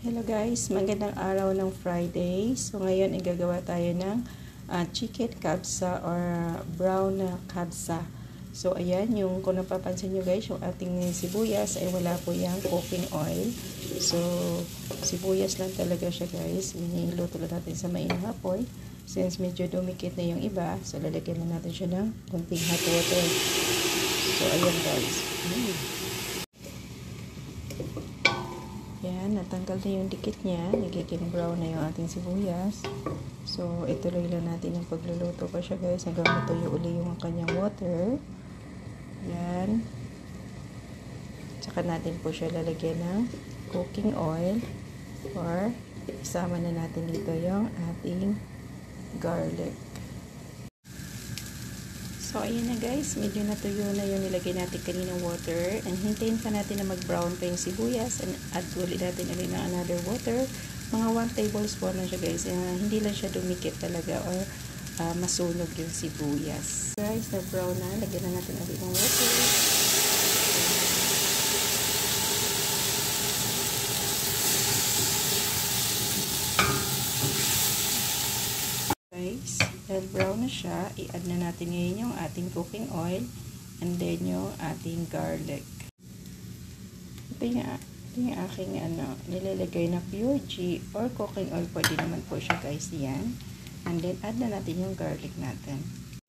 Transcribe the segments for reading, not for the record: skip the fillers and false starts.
Hello guys, magandang araw ng Friday. So ngayon igagawa tayo ng chicken kabsa or brown kabsa. So ayan, yung kung napapansin nyo guys, yung ating sibuyas ay wala po yung cooking oil. So sibuyas lang talaga siya guys. Iniluto lang natin sa mainang apoy. Since medyo dumikit na yung iba, so lalagyan na natin siya ng konting hot water. So ayan guys. Yan, natanggal na yung dikit niya. Nagiging brown na yung ating sibuyas. So, ituloy lang natin yung pagluluto pa siya guys hanggang matuyo uli yung kanyang water. Yan. Tsaka natin po siya lalagyan ng cooking oil or isama na natin dito yung ating garlic. So, ayan na guys, medyo natuyo na yung nilagay natin kaninang water. And hintayin pa natin na mag-brown pa yung sibuyas. And add ulit natin ulit ng another water. Mga 1 tablespoon na siya guys. Hindi lang siya dumikit talaga or masunog yung sibuyas. Guys, na-brown na. Lagyan na natin ulit ng water. Guys, dahil brown na siya, i-add na natin ngayon yung ating cooking oil and then yung ating garlic. Ito yung aking nilalagay na pure ghee or cooking oil, pwede naman po siya guys, yan. And then add na natin yung garlic natin.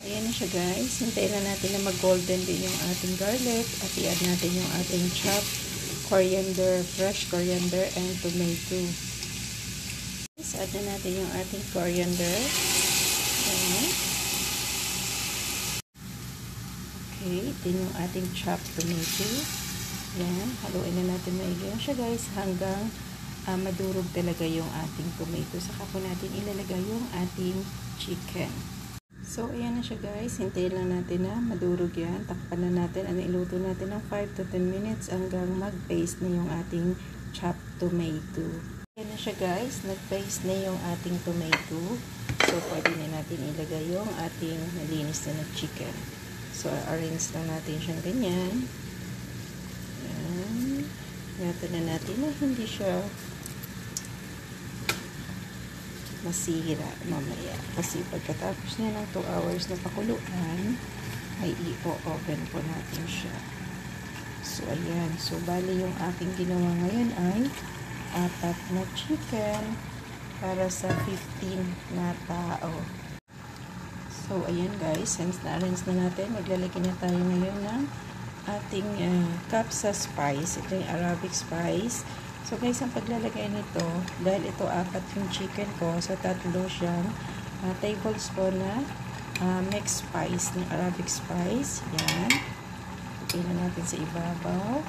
Ayan na siya guys, hintayin na natin na mag-golden din yung ating garlic at i-add natin yung ating chopped coriander, fresh coriander and tomato. Add na natin yung ating coriander. Ayan. Okay, ito yung ating chopped tomato. Ayan, haluin na natin maigi siya guys hanggang madurog talaga yung ating tomato. Saka po natin ilalagay yung ating chicken. So, ayan na siya guys. Hintayin lang natin na madurog yan. Takpan na natin. Iluto natin ng 5 to 10 minutes hanggang mag-paste na yung ating chopped tomato. Ayan na siya guys, nag-paste na yung ating tomato. So, pwede na natin ilagay yung ating nalinis na chicken. So, arrange lang natin siyang ganyan. Ayan. Ingatan na natin na hindi siya masira mamaya. Kasi pagkatapos niya ng 2 hours na pakuluan, ay i-oven po natin siya. So, ayan. So, bali yung aking ginawa ngayon ay 4 na chicken para sa 15 na tao. So, ayan guys, since na-arrange na natin, maglalagay na tayo ngayon ng ating kabsa spice. Ito yung Arabic spice. So, guys, ang paglalagay nito, dahil ito 4 yung chicken ko, so 3 siyang tablespoon na mixed spice ng Arabic spice. Yan. Lagay na natin sa ibabaw.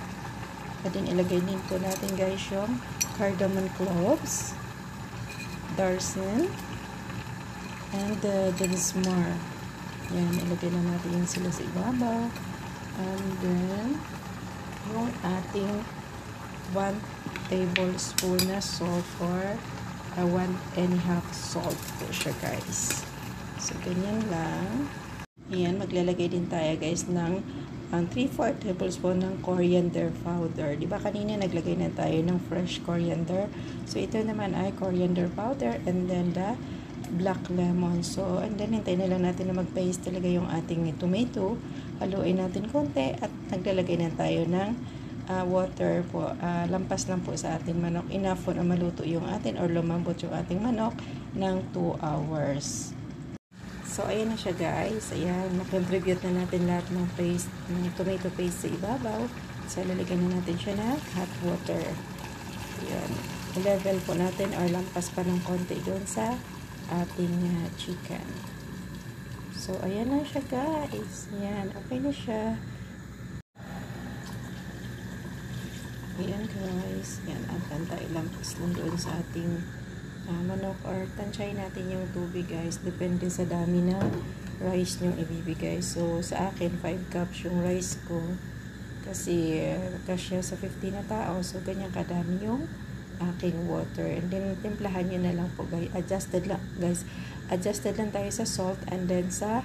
At din ilagay din po natin guys yung cardamom cloves, darsin, and dinsmore. Yan, ilagay na natin yung sila sa ibabaw. And then, yung ating 1 tablespoon na salt or 1½ salt po siya guys. So, ganyan lang. Ayan, maglalagay din tayo guys ng 3/4 tablespoon ng coriander powder. Diba kanina naglagay na tayo ng fresh coriander. So, ito naman ay coriander powder and then the black lemon. So, and then hintayin na lang natin na mag-paste talaga yung ating tomato. Haluin natin konti at naglalagay na tayo ng water po. Lampas lang po sa ating manok. Enough po na maluto yung atin or lumambot yung ating manok ng 2 hours. So, ayan na siya guys. Ayan, na-contribute na natin lahat ng paste, ng tomato paste sa ibabaw. So, lalagyan na natin siya na hot water. Ayan. I-level po natin or lampas pa ng konti doon sa ating chicken. So, ayan na siya guys. Ayan, okay na siya. Ayan guys. Ayan, antay lampas lang doon sa ating manok or tansyahin natin yung tubig guys, depende sa dami ng rice nyo ibibigay. So sa akin 5 cups yung rice ko kasi kasya sa 15 na tao, so ganyan kadami yung aking water. And then timplahan nyo na lang po guys, adjusted lang tayo sa salt and then sa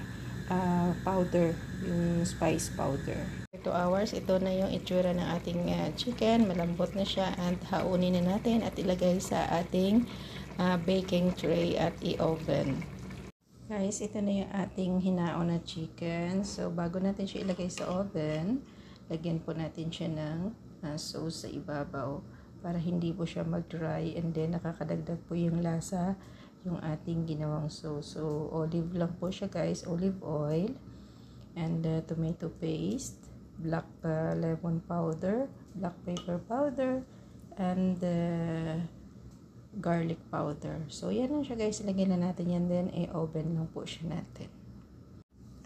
powder, yung spice powder. 2 hours. Ito na yung itsura ng ating chicken. Malambot na siya and haunin na natin at ilagay sa ating baking tray at i-oven. Guys, ito na yung ating hinaon na chicken. So, bago natin siya ilagay sa oven, lagyan po natin siya ng sauce sa ibabaw para hindi po siya mag-dry and then nakakadagdag po yung lasa yung ating ginawang sauce. So, olive lang po siya guys, olive oil and tomato paste, black lemon powder, black pepper powder, and garlic powder. So, yan na siya guys. Ilagyan na natin yan. Then, i-oven lang po siya natin.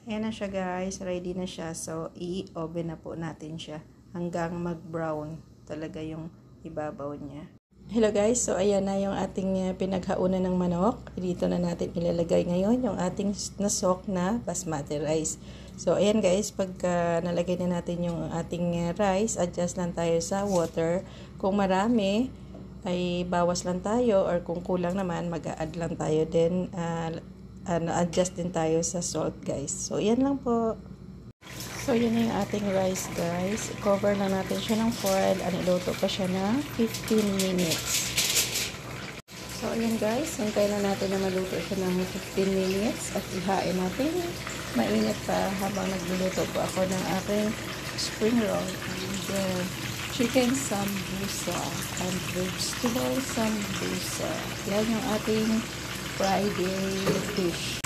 Ayan na siya guys. Ready na siya. So, i-oven na po natin siya hanggang mag-brown talaga yung ibabaw niya. Hello guys. So, ayan na yung ating pinaghaunan ng manok. Dito na natin ilalagay ngayon yung ating nasok na basmati rice. So, ayan guys. Pagka nalagay na natin yung ating rice, adjust lang tayo sa water. Kung marami, ay bawas lang tayo or kung kulang naman, mag-a-add lang tayo. Then, adjust din tayo sa salt guys. So, yan lang po. So, yun na yung ating rice guys. I-cover lang natin siya ng foil. Aniluto pa siya ng 15 minutes. So, ayan guys. Hintay na natin na maluto siya ng 15 minutes. At ihain natin. Mainit pa habang nagluluto po ako ng aking spring roll. And chicken sambusa and vegetable sambusa. Yan yung ating Friday dish.